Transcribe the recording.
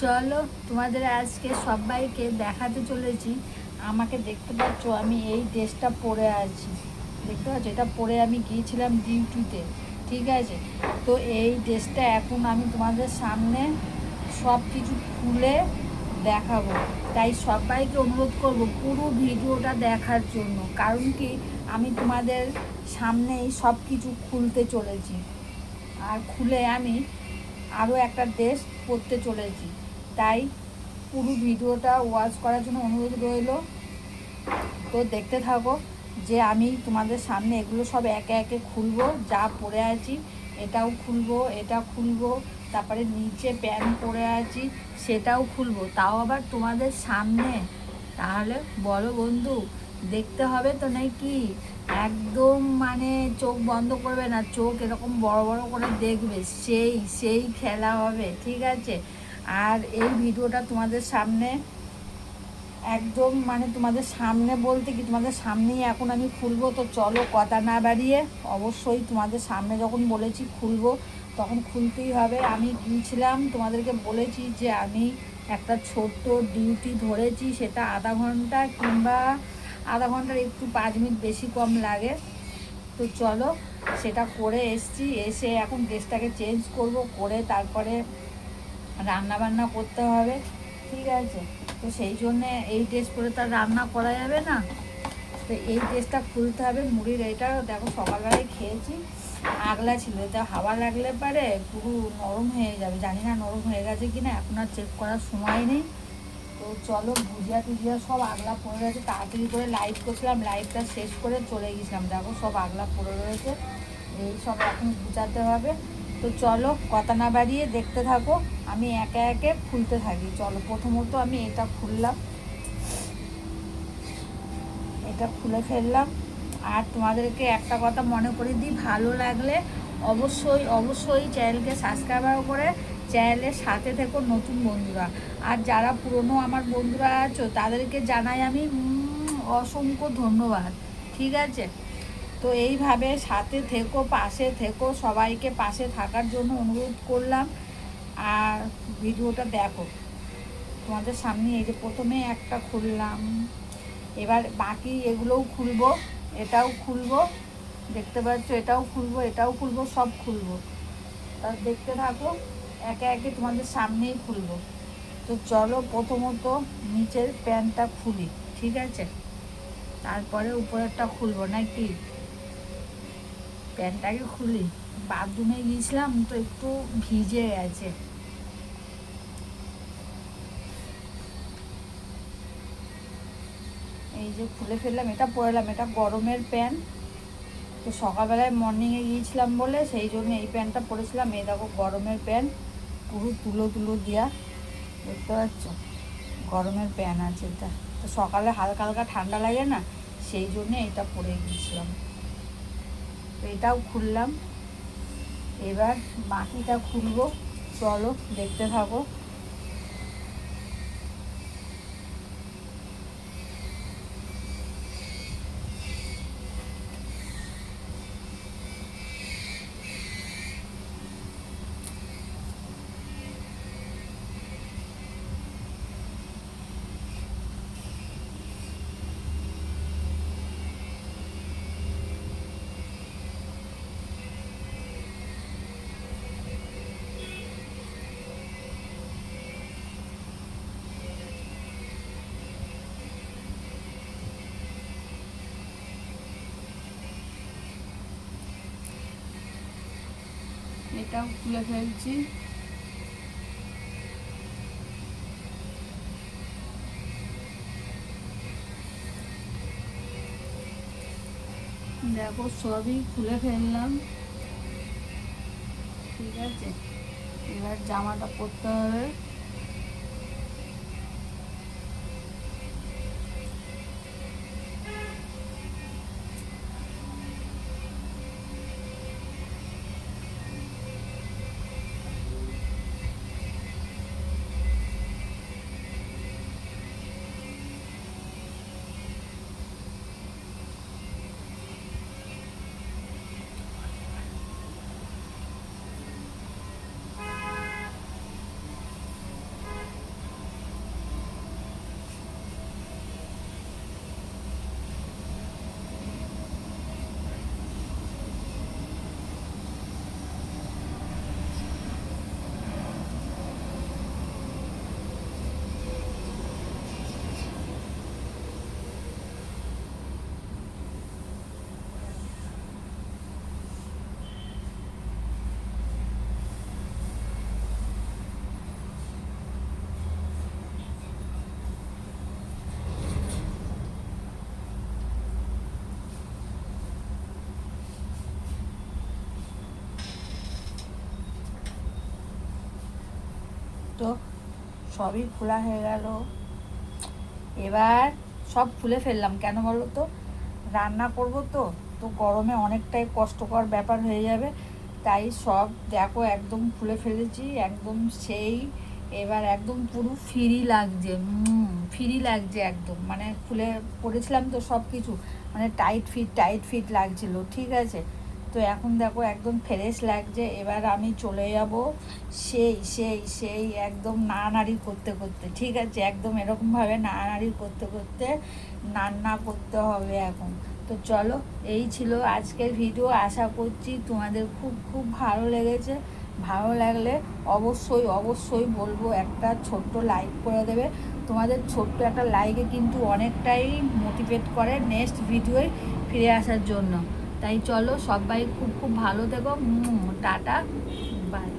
চলো তোমাদের আজকে সবাইকে দেখাতে চলেছি। আমাকে দেখতে পাচ্ছ, আমি এই ড্রেসটা পরে আছি, দেখতে পাচ্ছ? এটা পরে আমি গিয়েছিলাম ডিউটিতে, ঠিক আছে? তো এই ড্রেসটা এখন আমি তোমাদের সামনে সব কিছু খুলে দেখাবো। তাই সবাইকে অনুরোধ করব পুরো ভিডিওটা দেখার জন্য, কারণ কি আমি তোমাদের সামনেই সব কিছু খুলতে চলেছি, আর খুলে আমি আরও একটা ড্রেস পরতে চলেছি। তাই পুরো ভিডিওটা ওয়াচ করার জন্য অনুরোধ রইল। তো দেখতে থাকো যে আমি তোমাদের সামনে এগুলো সব একে একে খুলবো। যা পরে আছি এটাও খুলবো, এটা খুলবো, তারপরে নিচে প্যান্ট পরে আছি সেটাও খুলবো, তাও আবার তোমাদের সামনে। তাহলে বলো বন্ধু, দেখতে হবে তো নাকি? একদম মানে চোখ বন্ধ করবে না, চোখ এরকম বড় বড় করে দেখবে, সেই সেই খেলা হবে, ঠিক আছে? আর এই ভিডিওটা তোমাদের সামনে একদম মানে তোমাদের সামনে বলতে কি তোমাদের সামনেই এখন আমি খুলবো। তো চলো কথা না বাড়িয়ে, অবশ্যই তোমাদের সামনে যখন বলেছি খুলবো তখন খুলতেই হবে। আমি গিয়েছিলাম, তোমাদেরকে বলেছি যে আমি একটা ছোট্ট ডিউটি ধরেছি, সেটা আধা ঘন্টা কিংবা আধা ঘন্টার একটু 5 মিনিট বেশি কম লাগে। তো চলো সেটা করে এসছি, এসে এখন ড্রেসটাকে চেঞ্জ করব, করে তারপরে রান্না বান্না করতে হবে, ঠিক আছে? তো সেই জন্যে এই ড্রেস পরে তো আর রান্না করা যাবে না, তো এই ড্রেসটা খুলতে হবে। মুড়ির এটা দেখো সকালবেলায় খেয়েছি, আগলা ছিল, এটা হাওয়া লাগলে পারে পুরো নরম হয়ে যাবে, জানি না নরম হয়ে গেছে কিনা, এখন আর চেক করার সময় নেই। তো চলো, ভুজিয়া টুজিয়া সব আগলা পড়ে রয়েছে, তাড়াতাড়ি করে লাইভ করছিলাম, লাইভটা শেষ করে চলে গেছিলাম, দেখো সব আগলা পড়ে রয়েছে, এই সব এখন গুছাতে হবে। তো চলো কথা না বাড়িয়ে দেখতে থাকো, আমি একে একে খুলতে থাকি। চলো, প্রথমত আমি এটা খুললাম, এটা খুলে ফেললাম। আর তোমাদেরকে একটা কথা মনে করে দিই, ভালো লাগলে অবশ্যই অবশ্যই চ্যানেলকে সাবস্ক্রাইব করে চ্যানেলের সাথে থেকো নতুন বন্ধুরা। আর যারা পুরনো আমার বন্ধুরা আছো তাদেরকে জানাই আমি অসংখ্য ধন্যবাদ, ঠিক আছে? তো এইভাবে সাথে থেকো, পাশে থেকো, সবাইকে পাশে থাকার জন্য অনুরোধ করলাম। আর ভিডিওটা দেখো তোমাদের সামনে, এই যে প্রথমে একটা খুললাম, এবার বাকি এগুলোও খুলবো, এটাও খুলবো, দেখতে পাচ্ছ, এটাও খুলবো, এটাও খুলবো, সব খুলবো। তা দেখতে থাকো, একে একে তোমাদের সামনেই খুলবো। তো চলো প্রথমত নিচের প্যান্টটা খুলি, ঠিক আছে? তারপরে উপরেরটা খুলবো নাকি? প্যান্টটাকে খুলি, বাথরুমে গিয়েছিলাম তো একটু ভিজে গেছে। এই যে খুলে ফেললাম, এটা পরলাম, এটা গরমের প্যান্ট। তো সকালবেলায় মর্নিংয়ে গিয়েছিলাম বলে সেই জন্য এই প্যান্টটা পরেছিলাম। এই দেখো গরমের প্যান্ট, পুরো তুলো তুলো দিয়া, দেখতে পাচ্ছ? গরমের প্যান্ট আছে এটা। তো সকালে হালকা হালকা ঠান্ডা লাগে না, সেই জন্যে এটা পরে গিয়েছিলাম। তো এটাও খুললাম, এবার বাকিটা খুলবো, চলো দেখতে থাকো। এটাও খুলে ফেলছি। দেখো সবই খুলে ফেললাম, ঠিক আছে? এবার জামাটা পরতে হবে। তো সবই খোলা হয়ে গেল। এবার সব খুলে ফেললাম, কেন বলো তো, রান্না করব তো তো গরমে অনেকটাই কষ্টকর ব্যাপার হয়ে যাবে, তাই সব দেখো একদম খুলে ফেলেছি একদম সেই। এবার একদম পুরো ফ্রি লাগছে, ফ্রি লাগছে একদম, মানে খুলে পড়েছিলাম তো সব কিছু, মানে টাইট ফিট লাগছিল, ঠিক আছে। তো এখন দেখো একদম ফ্রেশ লাগছে। এবার আমি চলে যাব সেই সেই সেই একদম নাড়ানাড়ি করতে করতে, ঠিক আছে, একদম এরকমভাবে নাড়ানাড়ি করতে করতে রান্না করতে হবে এখন। তো চলো, এই ছিল আজকের ভিডিও। আশা করছি তোমাদের খুব খুব ভালো লেগেছে। ভালো লাগলে অবশ্যই অবশ্যই বলবো একটা ছোট্ট লাইক করে দেবে। তোমাদের ছোট্ট একটা লাইকে কিন্তু অনেকটাই মোটিভেট করে নেক্সট ভিডিওয় ফিরে আসার জন্য। তাই চলো, সবাই খুব খুব ভালো থেকো। Tata, by.